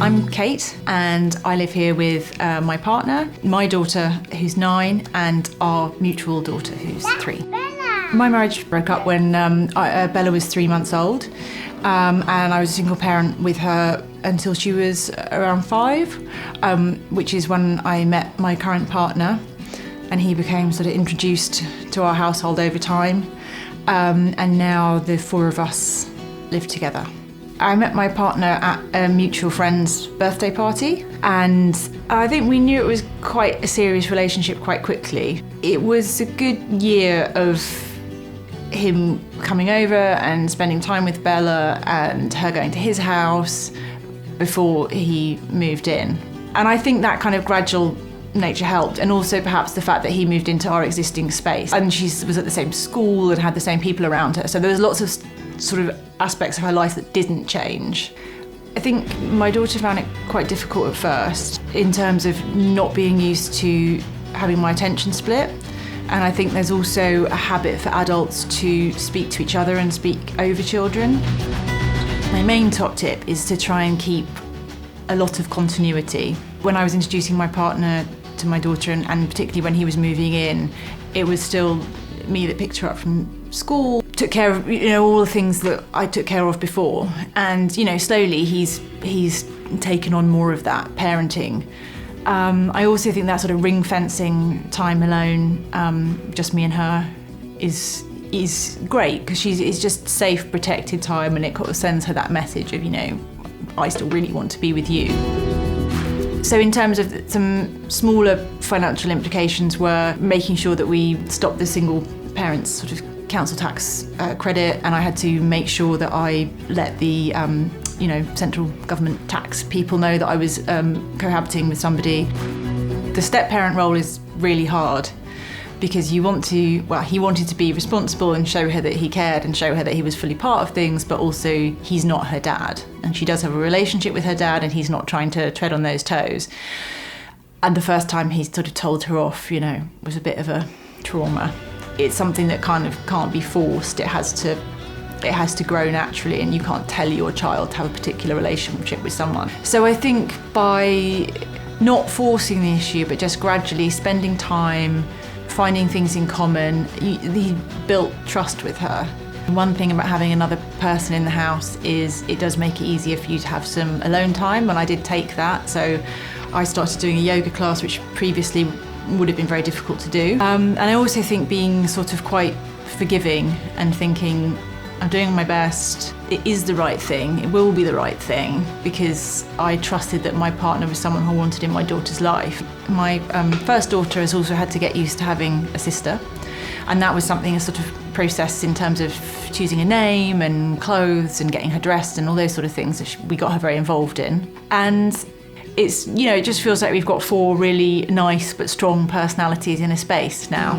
I'm Kate and I live here with my partner, my daughter who's 9 and our mutual daughter who's 3. My marriage broke up when Bella was 3 months old and I was a single parent with her until she was around 5, which is when I met my current partner, and he became sort of introduced to our household over time, and now the 4 of us live together. I met my partner at a mutual friend's birthday party, and I think we knew it was quite a serious relationship quite quickly. It was a good year of him coming over and spending time with Bella and her going to his house before he moved in. And I think that kind of gradual nature helped, and also perhaps the fact that he moved into our existing space and she was at the same school and had the same people around her, so there was lots of sort of aspects of her life that didn't change. I think my daughter found it quite difficult at first in terms of not being used to having my attention split, and I think there's also a habit for adults to speak to each other and speak over children. My main top tip is to try and keep a lot of continuity. When I was introducing my partner to my daughter, and particularly when he was moving in, it was still me that picked her up from school, took care of all the things that I took care of before, and slowly he's taken on more of that parenting. I also think that sort of ring fencing time alone, just me and her, is great because it's just safe, protected time, and it kind of sends her that message of I still really want to be with you. So in terms of some smaller financial implications were making sure that we stopped the single parents sort of council tax credit, and I had to make sure that I let the central government tax people know that I was cohabiting with somebody. The step-parent role is really hard because he wanted to be responsible and show her that he cared and show her that he was fully part of things, but also he's not her dad. And she does have a relationship with her dad and he's not trying to tread on those toes. And the first time he sort of told her off, was a bit of a trauma. It's something that kind of can't be forced. It has to grow naturally, and you can't tell your child to have a particular relationship with someone. So I think by not forcing the issue, but just gradually spending time, finding things in common, he built trust with her. One thing about having another person in the house is it does make it easier for you to have some alone time, and I did take that. So I started doing a yoga class, which previously would have been very difficult to do. And I also think being sort of quite forgiving and thinking, I'm doing my best, it is the right thing, it will be the right thing, because I trusted that my partner was someone who I wanted in my daughter's life. My first daughter has also had to get used to having a sister, and that was something, a sort of process in terms of choosing a name and clothes and getting her dressed and all those sort of things that we got her very involved in. And it's, it just feels like we've got 4 really nice but strong personalities in a space now.